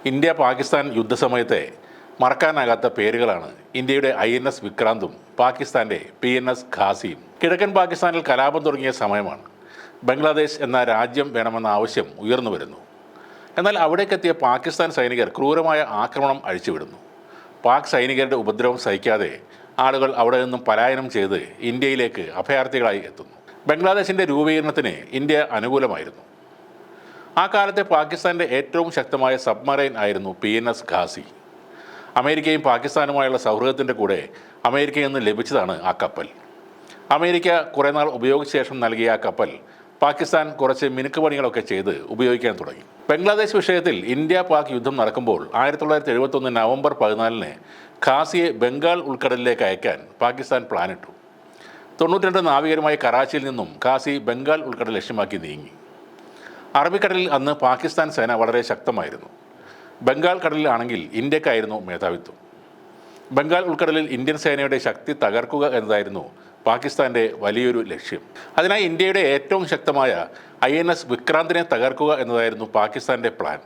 India Pakistan യുദ്ധസമയത്തെ മറക്കാനാകാത്ത പേരുകളാണ് ഇന്ത്യയുടെ INS വിക്രാന്തും പാകിസ്ഥാന്റെ PNS ഖാസിയും. കിഴക്കൻ പാകിസ്ഥാനിൽ കലാപം തുടങ്ങിയ സമയമാണ്. ബംഗ്ലാദേശ് എന്ന രാജ്യം വേണമെന്ന ആവശ്യം ഉയർന്നു വരുന്നു. എന്നാൽ അവിടേക്കെത്തിയ പാകിസ്ഥാൻ സൈനികർ ക്രൂരമായ ആക്രമണം അഴിച്ചുവിടുന്നു. പാക് സൈനികരുടെ ഉപദ്രവം സഹിക്കാതെ ആളുകൾ അവിടെ നിന്നും പലായനം ചെയ്ത് ഇന്ത്യയിലേക്ക് അഭയാർത്ഥികളായി എത്തുന്നു. ബംഗ്ലാദേശിൻ്റെ രൂപീകരണത്തിന് ഇന്ത്യ അനുകൂലമായിരുന്നു. ആ കാലത്തെ പാകിസ്ഥാൻ്റെ ഏറ്റവും ശക്തമായ സബ്മറൈൻ ആയിരുന്നു PNS ഖാസി. അമേരിക്കയും പാകിസ്ഥാനുമായുള്ള സൗഹൃദത്തിൻ്റെ കൂടെ അമേരിക്കയിൽ നിന്ന് ലഭിച്ചതാണ് ആ കപ്പൽ. അമേരിക്ക കുറേ നാൾ ഉപയോഗിച്ച ശേഷം നൽകിയ ആ കപ്പൽ പാകിസ്ഥാൻ കുറച്ച് മിനുക്ക് പണികളൊക്കെ ചെയ്ത് ഉപയോഗിക്കാൻ തുടങ്ങി. ബംഗ്ലാദേശ് വിഷയത്തിൽ ഇന്ത്യ പാക് യുദ്ധം നടക്കുമ്പോൾ 1971 നവംബർ 14 ഖാസിയെ ബംഗാൾ ഉൾക്കടലിലേക്ക് അയക്കാൻ പാകിസ്ഥാൻ പ്ലാനിട്ടു. 92 നാവികരുമായി കറാച്ചിയിൽ നിന്നും ഖാസി ബംഗാൾ ഉൾക്കടൽ ലക്ഷ്യമാക്കി നീങ്ങി. അറബിക്കടലിൽ അന്ന് പാകിസ്ഥാൻ സേന വളരെ ശക്തമായിരുന്നു. ബംഗാൾ കടലിലാണെങ്കിൽ ഇന്ത്യക്കായിരുന്നു മേധാവിത്വം. ബംഗാൾ ഉൾക്കടലിൽ ഇന്ത്യൻ സേനയുടെ ശക്തി തകർക്കുക എന്നതായിരുന്നു പാകിസ്ഥാൻ്റെ വലിയൊരു ലക്ഷ്യം. അതിനായി ഇന്ത്യയുടെ ഏറ്റവും ശക്തമായ INS വിക്രാന്തിനെ തകർക്കുക എന്നതായിരുന്നു പാകിസ്ഥാൻ്റെ പ്ലാൻ.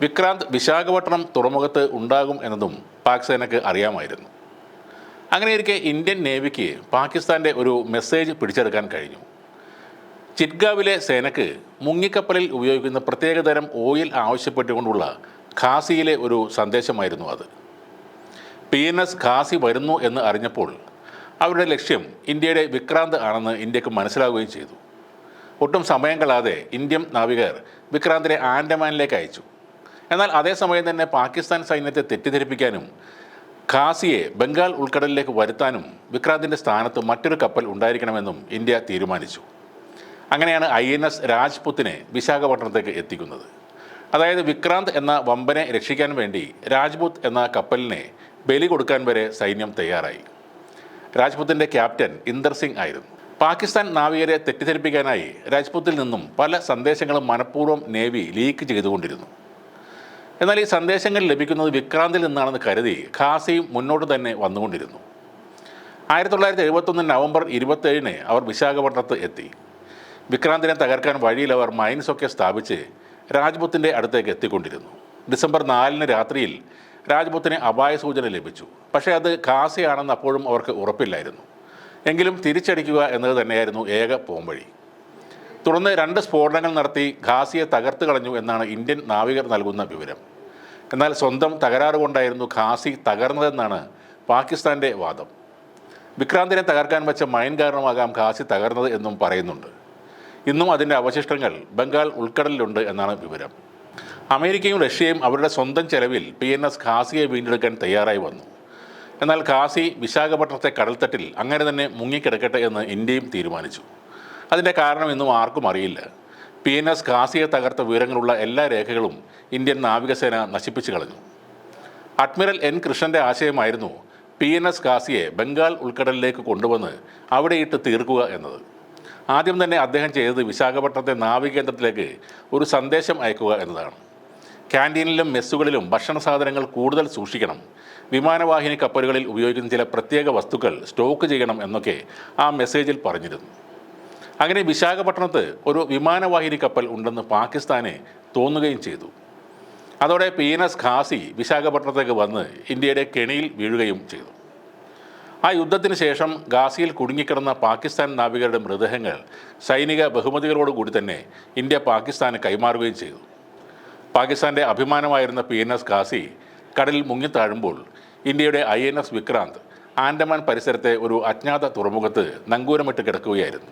വിക്രാന്ത് വിശാഖപട്ടണം തുറമുഖത്ത് ഉണ്ടാകും എന്നതും പാക് സേനയ്ക്ക് അറിയാമായിരുന്നു. അങ്ങനെയിരിക്കെ ഇന്ത്യൻ നേവിക്ക് പാകിസ്ഥാൻ്റെ ഒരു മെസ്സേജ് പിടിച്ചെടുക്കാൻ കഴിഞ്ഞു. ചിറ്റ്ഗാവിലെ സേനയ്ക്ക് മുങ്ങിക്കപ്പലിൽ ഉപയോഗിക്കുന്ന പ്രത്യേകതരം ഓയിൽ ആവശ്യപ്പെട്ടുകൊണ്ടുള്ള ഖാസിയിലെ ഒരു സന്ദേശമായിരുന്നു അത്. PNS ഖാസി വരുന്നു എന്ന് അറിഞ്ഞപ്പോൾ അവരുടെ ലക്ഷ്യം ഇന്ത്യയുടെ വിക്രാന്ത് ആണെന്ന് ഇന്ത്യക്ക് മനസ്സിലാവുകയും ചെയ്തു. ഒട്ടും സമയം കളയാതെ ഇന്ത്യൻ നാവികർ വിക്രാന്തിനെ ആൻഡമാനിലേക്ക് അയച്ചു. എന്നാൽ അതേസമയം തന്നെ പാകിസ്ഥാൻ സൈന്യത്തെ തെറ്റിദ്ധരിപ്പിക്കാനും ഖാസിയെ ബംഗാൾ ഉൾക്കടലിലേക്ക് വരുത്താനും വിക്രാന്തിൻ്റെ സ്ഥാനത്ത് മറ്റൊരു കപ്പൽ ഉണ്ടായിരിക്കണമെന്നും ഇന്ത്യ തീരുമാനിച്ചു. അങ്ങനെയാണ് INS രാജ്പുത്തിനെ വിശാഖപട്ടണത്തേക്ക് എത്തിക്കുന്നത്. അതായത് വിക്രാന്ത് എന്ന വമ്പനെ രക്ഷിക്കാൻ വേണ്ടി രാജ്പുത്ത് എന്ന കപ്പലിനെ ബലി കൊടുക്കാൻ വരെ സൈന്യം തയ്യാറായി. രാജ്പുത്തിൻ്റെ ക്യാപ്റ്റൻ ഇന്ദർ സിംഗ് ആയിരുന്നു. പാകിസ്ഥാൻ നാവികരെ തെറ്റിദ്ധരിപ്പിക്കാനായി രാജ്പുത്തിൽ നിന്നും പല സന്ദേശങ്ങളും മനഃപൂർവ്വം നേവി ലീക്ക് ചെയ്തുകൊണ്ടിരുന്നു. എന്നാൽ ഈ സന്ദേശങ്ങൾ ലഭിക്കുന്നത് വിക്രാന്തിൽ നിന്നാണെന്ന് കരുതി ഖാസിയും മുന്നോട്ട് തന്നെ വന്നുകൊണ്ടിരുന്നു. 1971 നവംബർ 27 അവർ വിശാഖപട്ടണത്ത് എത്തി. വിക്രാന്തിനെ തകർക്കാൻ വഴിയിൽ അവർ മൈൻസൊക്കെ സ്ഥാപിച്ച് രാജ്പുത്തിൻ്റെ അടുത്തേക്ക് എത്തിക്കൊണ്ടിരുന്നു. ഡിസംബർ 4 രാത്രിയിൽ രാജ്പുത്തിന് അപായ സൂചന ലഭിച്ചു. പക്ഷേ അത് ഖാസിയാണെന്ന് അപ്പോഴും അവർക്ക് ഉറപ്പില്ലായിരുന്നു. എങ്കിലും തിരിച്ചടിക്കുക എന്നത് തന്നെയായിരുന്നു ഏക പോംവഴി. തുടർന്ന് 2 സ്ഫോടനങ്ങൾ നടത്തി ഖാസിയെ തകർത്ത് കളഞ്ഞു എന്നാണ് ഇന്ത്യൻ നാവികർ നൽകുന്ന വിവരം. എന്നാൽ സ്വന്തം തകരാറ് കൊണ്ടായിരുന്നു ഖാസി തകർന്നതെന്നാണ് പാകിസ്ഥാൻ്റെ വാദം. വിക്രാന്തിനെ തകർക്കാൻ വെച്ച മൈൻ കാരണമാകാം ഖാസി തകർന്നത് എന്നും പറയുന്നുണ്ട്. ഇന്നും അതിൻ്റെ അവശിഷ്ടങ്ങൾ ബംഗാൾ ഉൾക്കടലിലുണ്ട് എന്നാണ് വിവരം. അമേരിക്കയും റഷ്യയും അവരുടെ സ്വന്തം ചെലവിൽ PNS ഖാസിയെ വീണ്ടെടുക്കാൻ തയ്യാറായി വന്നു. എന്നാൽ ഖാസി വിശാഖപട്ടണത്തെ കടൽത്തട്ടിൽ അങ്ങനെ തന്നെ മുങ്ങിക്കിടക്കട്ടെ എന്ന് ഇന്ത്യയും തീരുമാനിച്ചു. അതിൻ്റെ കാരണം ഇന്നും ആർക്കും അറിയില്ല. PNS ഖാസിയെ തകർത്ത വിവരങ്ങളുള്ള എല്ലാ രേഖകളും ഇന്ത്യൻ നാവികസേന നശിപ്പിച്ചു കളഞ്ഞു. അഡ്മിറൽ N കൃഷ്ണൻ്റെ ആശയമായിരുന്നു PNS ഖാസിയെ ബംഗാൾ ഉൾക്കടലിലേക്ക് കൊണ്ടുവന്ന് അവിടെയിട്ട് തീർക്കുക എന്നത്. ആദ്യം തന്നെ അദ്ദേഹം ചെയ്തത് വിശാഖപട്ടണത്തെ നാവികേന്ദ്രത്തിലേക്ക് ഒരു സന്ദേശം അയക്കുക എന്നതാണ്. ക്യാൻറ്റീനിലും മെസ്സുകളിലും ഭക്ഷണ സാധനങ്ങൾ കൂടുതൽ സൂക്ഷിക്കണം, വിമാനവാഹിനി കപ്പലുകളിൽ ഉപയോഗിക്കുന്ന ചില പ്രത്യേക വസ്തുക്കൾ സ്റ്റോക്ക് ചെയ്യണം എന്നൊക്കെ ആ മെസ്സേജിൽ പറഞ്ഞിരുന്നു. അങ്ങനെ വിശാഖപട്ടണത്ത് ഒരു വിമാനവാഹിനി കപ്പൽ ഉണ്ടെന്ന് പാകിസ്ഥാന് തോന്നുകയും ചെയ്തു. അതോടെ PNS ഖാസി വിശാഖപട്ടണത്തേക്ക് വന്ന് ഇന്ത്യയുടെ കെണിയിൽ വീഴുകയും ചെയ്തു. ആ യുദ്ധത്തിന് ശേഷം ഖാസിയിൽ കുടുങ്ങിക്കിടന്ന പാകിസ്ഥാൻ നാവികരുടെ മൃതദേഹങ്ങൾ സൈനിക ബഹുമതികളോടുകൂടി തന്നെ ഇന്ത്യ പാകിസ്ഥാന് കൈമാറുകയും ചെയ്തു. പാകിസ്ഥാൻ്റെ അഭിമാനമായിരുന്ന PNS ഖാസി കടലിൽ മുങ്ങിത്താഴുമ്പോൾ ഇന്ത്യയുടെ INS വിക്രാന്ത് ആൻഡമാൻ പരിസരത്തെ ഒരു അജ്ഞാത തുറമുഖത്ത് നങ്കൂരമിട്ട് കിടക്കുകയായിരുന്നു.